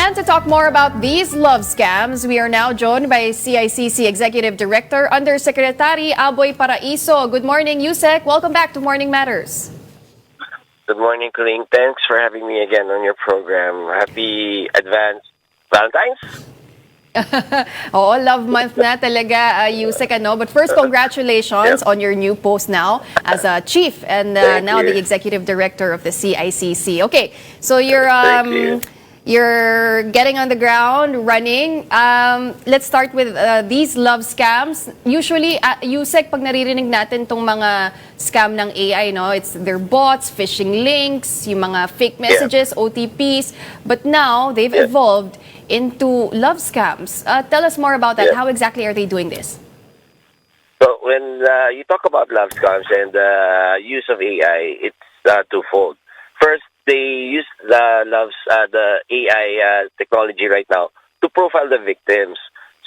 And to talk more about these love scams, we are now joined by CICC Executive Director Undersecretary Aboy Paraiso. Good morning, Usec. Welcome back to Morning Matters. Good morning, Colleen. Thanks for having me again on your program. Happy advanced Valentine's. Oh, love month na talaga, Usec, ano? But first, congratulations on your new post now as a chief and now the executive director of the CICC. Okay, so you're getting on the ground, running. Let's start with these love scams. Usually, Usec, pag naririnig natin tong mga scam ng AI, no, they're bots, phishing links, yung mga fake messages, OTPs. But now, they've evolved into love scams. Tell us more about that. How exactly are they doing this? So when you talk about love scams and the use of AI, it's twofold. First, they use the AI technology right now to profile the victims.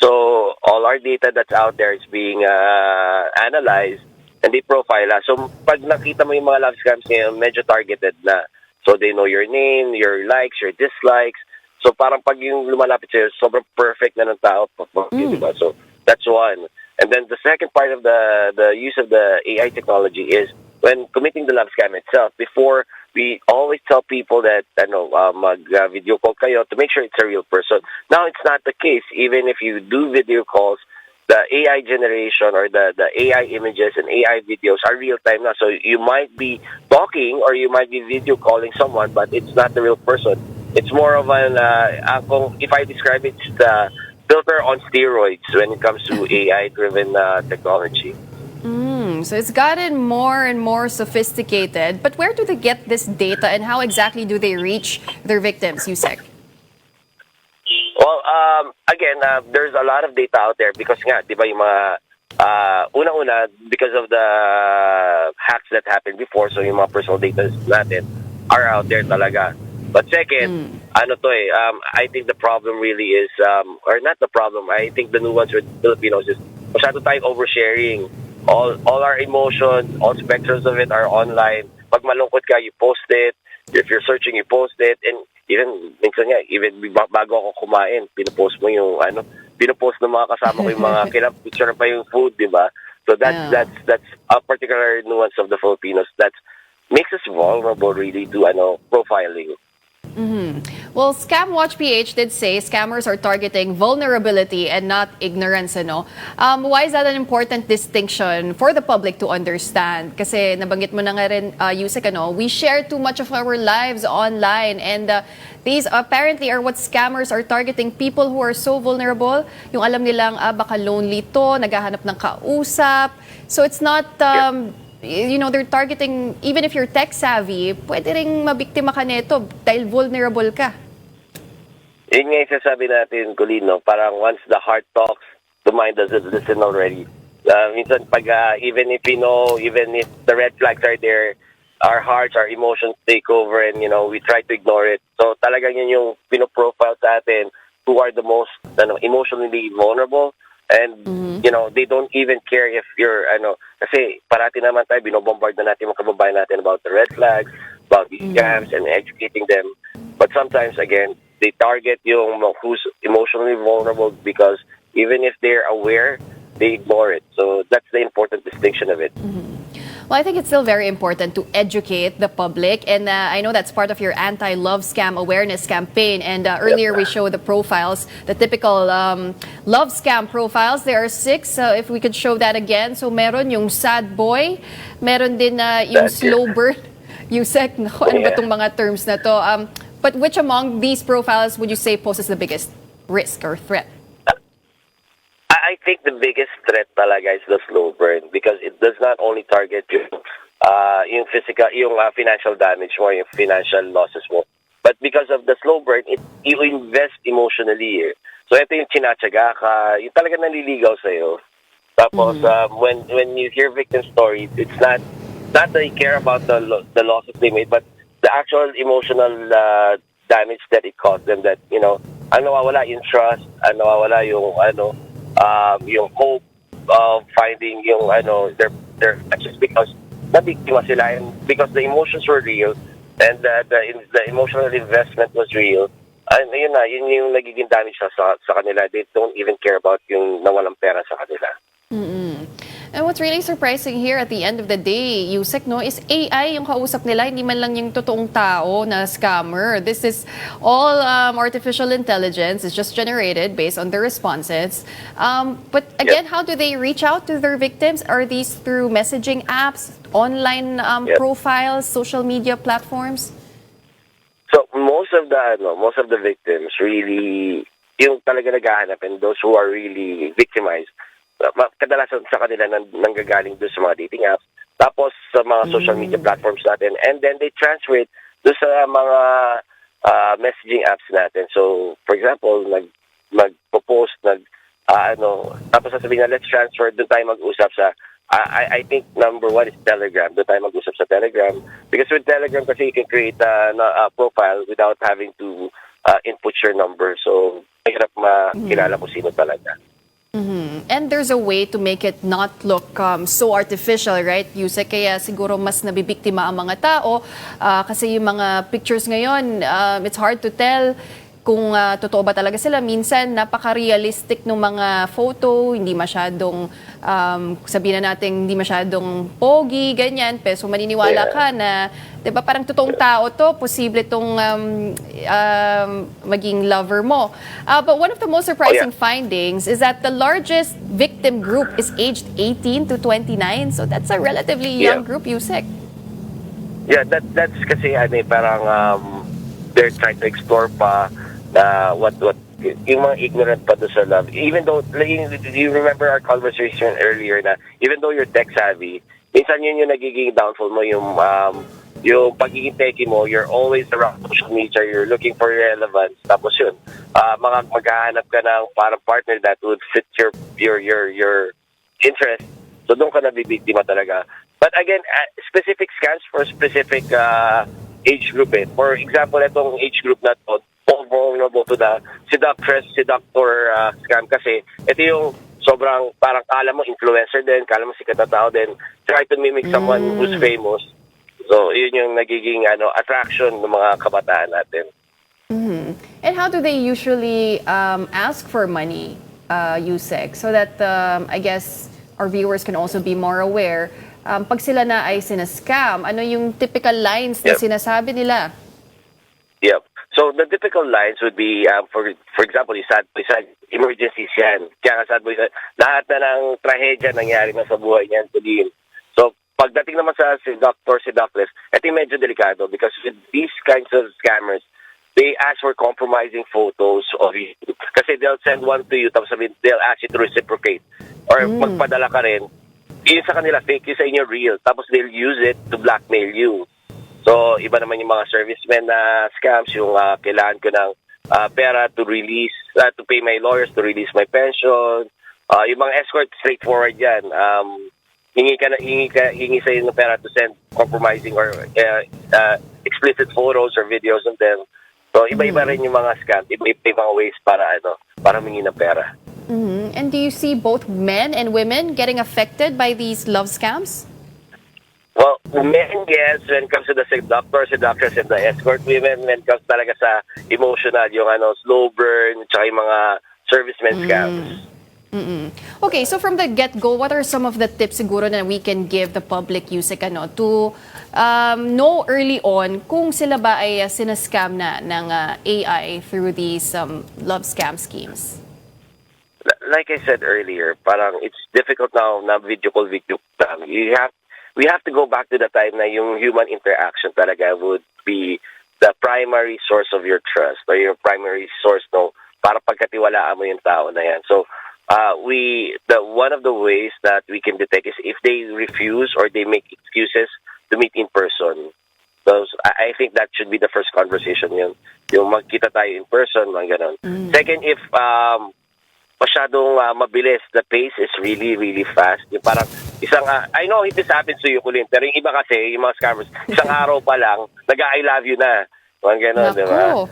So all our data that's out there is being analyzed and they profile us. So pag nakita mo yung mga love scams ngayon, medyo targeted na. So they know your name, your likes, your dislikes. So parang pag yung lumalapit sa'yo, sobrang perfect na ng tao. Diba? So that's one. And then the second part of the use of the AI technology is when committing the love scam itself. Before, we always tell people that mag-video call kayo to make sure it's a real person. Now it's not the case. Even if you do video calls, the AI generation or the AI images and AI videos are real time now. So you might be talking or you might be video calling someone, but it's not the real person. It's more of an, if I describe it, it's the filter on steroids when it comes to AI-driven technology. So it's gotten more and more sophisticated. But where do they get this data and how exactly do they reach their victims, Usec? Well, again, there's a lot of data out there because nga, di ba yung mga, una-una, because of the hacks that happened before, so yung mga personal data natin are out there talaga. But second, I think the problem really is, or not the problem, I think the nuance with Filipinos is masyado tayong oversharing. All our emotions, all spectrums of it are online. Pag malungkot ka, you post it. If you're searching, you post it. And even, minsan nga, even bago ako kumain, pinupost mo yung, pinupost ng mga kasama ko yung mga kinapicture pa yung food, di ba? So that's a particular nuance of the Filipinos that makes us vulnerable really to, profiling. Well, Scam Watch PH did say scammers are targeting vulnerability and not ignorance, ano? Why is that an important distinction for the public to understand? Kasi nabanggit mo na nga rin, Usec, we share too much of our lives online and these apparently are what scammers are targeting, people who are so vulnerable. Yung alam nilang baka lonely to, naghahanap ng kausap. So it's not... they're targeting, even if you're tech savvy, pwede ring mabiktima ka nito dahil vulnerable ka. Yun nga yung sasabi natin, Colleen, parang once the heart talks, the mind doesn't listen already. Minsan pag, even if the red flags are there, our hearts, our emotions take over and, we try to ignore it. So talagang yun yung pinoprofile sa atin who are the most emotionally vulnerable. And, they don't even care if you're, kasi parati naman tayo, binobombard na natin mga kababayan natin about the red flags, about these scams, and educating them. But sometimes, again, they target yung who's emotionally vulnerable because even if they're aware, they ignore it. So that's the important distinction of it. Well, I think it's still very important to educate the public. And I know that's part of your anti-love scam awareness campaign. And earlier we showed the profiles, the typical love scam profiles. There are 6. If we could show that again. So meron yung sad boy. Meron din yung slow burn. Usec, ano ba itong mga terms na to? But which among these profiles would you say poses the biggest risk or threat? I think the biggest threat talaga is the slow burn because it does not only target yung physical, yung financial damage mo, yung financial losses mo, but because of the slow burn, you invest emotionally. So ito yung chinatsaga ka, yung talaga naliligaw sa'yo. Tapos when you hear victim stories, it's not that they care about the losses they made, but the actual emotional damage that it caused them. That nawawala yung trust, nawawala yung hope of finding yung their actions because nabiktima sila and because the emotions were real and the emotional investment was real. Yun na, yun yung nagiging damage sa kanila. They don't even care about yung nawalang pera sa kanila. Mm-mm. And what's really surprising here at the end of the day, Usec, no, is AI yung kausap nila, hindi man lang yung totoong tao na scammer. This is all artificial intelligence. It's just generated based on their responses. But again, Yep. how do they reach out to their victims? Are these through messaging apps, online Yep. profiles, social media platforms? So most of the victims really yung talaga naghahanap, and those who are really victimized, kadalasan sa kanila nanggagaling doon sa mga dating apps, tapos sa mga social media platforms natin, and then they transfer it doon sa mga messaging apps natin. So for example, magpo-post, tapos sasabihin na let's transfer, doon tayo mag-usap sa I think number one is Telegram. Doon tayo mag-usap sa Telegram. Because with Telegram kasi you can create a profile without having to input your number. So, mahirap makilala kung sino talaga. And there's a way to make it not look so artificial, right, Yusek? Kaya siguro mas nabibiktima ang mga tao kasi yung mga pictures ngayon, it's hard to tell kung totoo ba talaga sila. Minsan, napaka-realistic ng mga photo, hindi masyadong, sabihin na natin, hindi masyadong pogi, ganyan. Pero maniniwala ka na, di ba, parang totoong tao to, posible itong maging lover mo. But one of the most surprising findings is that the largest victim group is aged 18 to 29. So that's a relatively young group, Usec. Yeah, that's kasi parang they're trying to explore pa what yung mga ignorant pa doon sa love. Even though, you remember our conversation earlier na even though you're tech savvy, minsan yun yung nagiging downfall mo, yung pagiging techie mo, you're always around social media, you're looking for relevance, tapos yun, maghahanap ka ng parang partner that would fit your interest. So doon ka nabibiktima talaga. But again, specific scams for specific age group eh. For example, itong age group na to, more vulnerable to the seductor scam kasi ito yung sobrang parang kala mo influencer din, kala mo sikat na tao din, try to mimic someone who's famous. So, yun yung nagiging attraction ng mga kabataan natin. And how do they usually ask for money, Usec, so that I guess our viewers can also be more aware? Pag sila na ay sinascam, ano yung typical lines na sinasabi nila? Yep. So the typical lines would be, for example, yung sad boy, emergencies yan. Kaya sad boy, lahat na ng trahedya nangyari na sa buhay niyan, tuliin. So pagdating naman sa seductress, ito yung medyo delikado because with these kinds of scammers, they ask for compromising photos of you. Kasi they'll send one to you, tapos sabihin, they'll ask you to reciprocate. Or magpadala ka rin, yun sa kanila, fake yung sa inyo real. Tapos they'll use it to blackmail you. So, iba naman yung mga servicemen na scams, yung kailangan ko ng pera to release, to pay my lawyers, to release my pension. Yung mga escort, straightforward yan. Hingi sa'yo ng pera to send compromising or explicit photos or videos of them. So, iba-iba rin yung mga scams. Iba-iba yung mga ways para mingi ng pera. And do you see both men and women getting affected by these love scams? Well, men, yes, when it comes to the seductress, and the escort women, when it comes talaga sa emotional, yung slow burn, tsaka yung mga servicemen scams. Okay, so from the get-go, what are some of the tips siguro na we can give the public, Usec, to know early on kung sila ba ay sinascam na ng AI through these love scam schemes? Like I said earlier, parang it's difficult now na video call. We have to go back to the time na yung human interaction talaga would be the primary source of your trust or your primary source para pagkatiwalaan mo yung tao na yan. So, one of the ways that we can detect is if they refuse or they make excuses to meet in person. So, I think that should be the first conversation yun. Yung magkita tayo in person, mga ganun. Second, if masyadong mabilis. The pace is really, really fast. Yung parang I know this happens to you, Kulin, pero yung iba kasi, yung mga scammers, isang araw pa lang, nag-I love you na. Mga gano'n, di ba?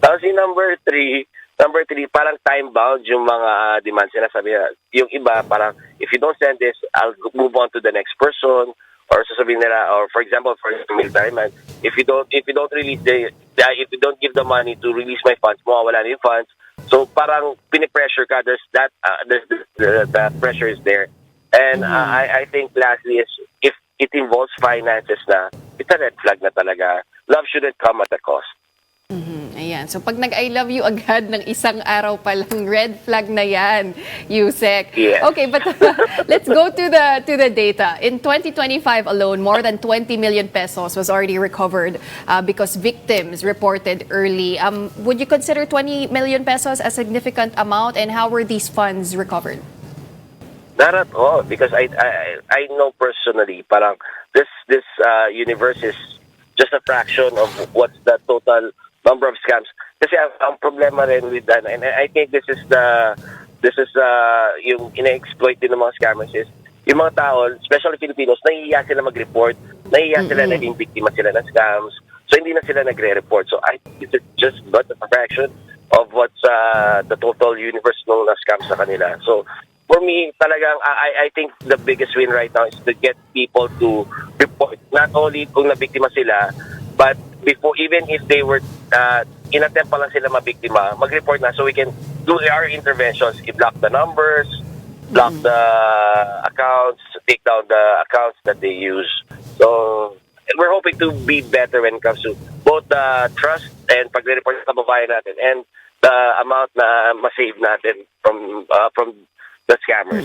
Tapos yung number three, parang time-bound yung mga demands. Sinasabi yung iba, parang, if you don't send this, I'll move on to the next person, or sasabihin nila, or for example, for military man, if you don't release if you don't give the money to release my funds, mawawala na yung funds. So parang pinipressure ka. There's that the pressure is there. And I think lastly is if it involves finances na, it's a red flag na talaga. Love shouldn't come at a cost. Ayan. So pag nag-I love you agad ng isang araw pa lang, red flag na yan, Usec. Yes. Okay, but let's go to the data. In 2025 alone, more than 20 million pesos was already recovered because victims reported early. Would you consider 20 million pesos a significant amount, and how were these funds recovered? Not at all, because I know personally, parang this universe is just a fraction of what's the total number of scams. Kasi ang problema rin with that, and I think this is yung ina-exploit din ng mga scammers is yung mga tao, especially Filipinos, nahihiya sila mag-report, nahihiya sila naging biktima sila ng scams, so hindi na sila nagre-report. So I think it's just but a fraction of what's the total universe ng scams sa kanila. So for me, talagang I think the biggest win right now is to get people to report, not only kung nabiktima sila, but before, even if they were in-attempt pa lang sila mabiktima, mag-report na so we can do our interventions, i-block the numbers, block the accounts, take down the accounts that they use. So we're hoping to be better when it comes to both the trust and pag-report sa kababayan natin and the amount na ma-save natin from the scammers.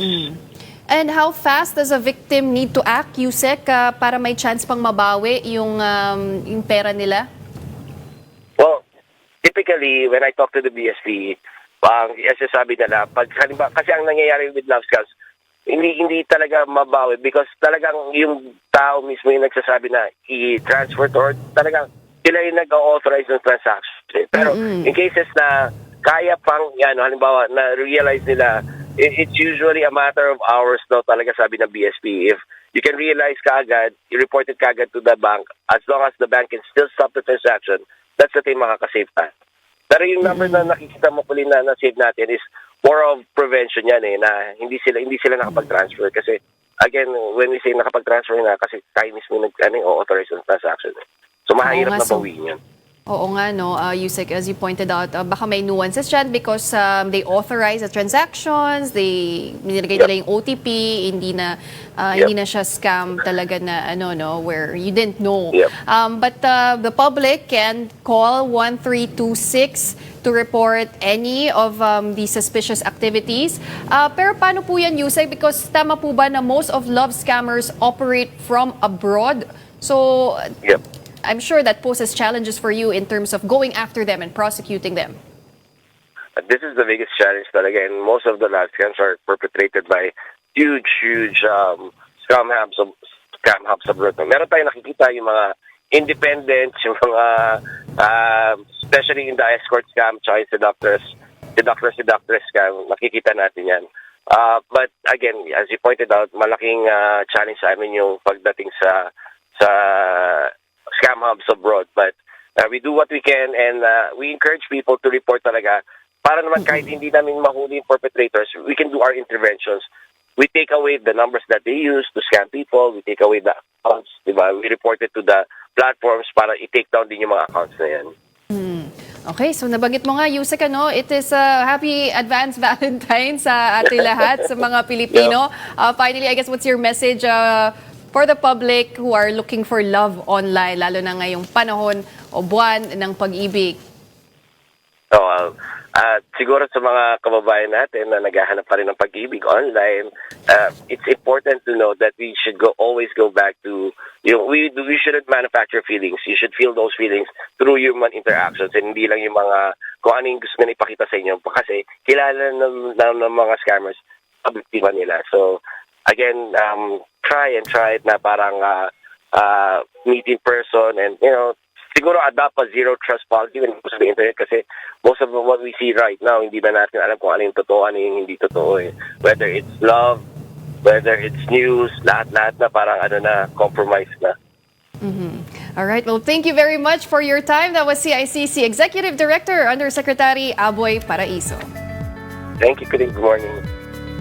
And how fast does a victim need to act, Usec, para may chance pang mabawi yung pera nila? Well, typically, when I talk to the BSP, as sabi nila, kasi ang nangyayari with love scams, hindi talaga mabawi because talagang yung tao mismo yung nagsasabi na i-transfer to, or talagang sila yung nag-authorize ng transaction. Pero in cases na kaya pang, halimbawa, na realize nila, it's usually a matter of hours daw talaga, sabi ng BSP. If you can realize kaagad, you report it kaagad to the bank, as long as the bank can still stop the transaction, that's the time makakasave tayo. Pero yung number na nakikita mo puli na save natin is more of prevention yan na hindi sila nakapag-transfer. Kasi, again, when we say nakapag-transfer na, kasi tayo mismo authorize ng transaction. So, mahirap na bawiin yan. Oo nga, no, Usec, as you pointed out, baka may nuances dyan because they authorize the transactions, nilagay nila yung OTP, hindi na siya scam talaga na, where you didn't know. But the public can call 1326 to report any of the suspicious activities. Pero paano po yan, Usec? Because tama po ba na most of love scammers operate from abroad? So, I'm sure that poses challenges for you in terms of going after them and prosecuting them. This is the biggest challenge talaga, and most of the love scams are perpetrated by huge scam hubs abroad. Meron tayong nakikita yung mga independents, yung mga especially in the escort scam, tsaka yung seductress scam, nakikita natin yan. But again, as you pointed out, malaking challenge sa amin yung pagdating sa scam hubs abroad, but we do what we can, and we encourage people to report talaga para naman kahit hindi namin mahuli yung perpetrators, we can do our interventions. We take away the numbers that they use to scam people, we take away the accounts, diba? We report it to the platforms para i-take down din yung mga accounts na yan. Okay, so nabanggit mo nga, Usec, it is happy advanced Valentine sa ating lahat, sa mga Pilipino. Finally, I guess, what's your message for the public who are looking for love online, lalo na ngayong panahon o buwan ng pag-ibig? Siguro sa mga kababayan natin na naghahanap pa rin ng pag-ibig online, it's important to know that we should always go back to, we shouldn't manufacture feelings. You should feel those feelings through human interactions, and hindi lang yung mga kung ano yung gusto nila ipakita sa inyo. Kasi kilala ng mga scammers ang biktima nila. So, again, try it na parang meet in person, and siguro adopt a zero trust policy when it comes to the internet, kasi most of what we see right now, hindi ba natin alam kung ano yung totoo, ano yung hindi totoo Whether it's love, whether it's news, lahat na parang compromise na. All right, well, thank you very much for your time. That was CICC Executive Director Undersecretary Aboy Paraiso. Thank you. Good morning.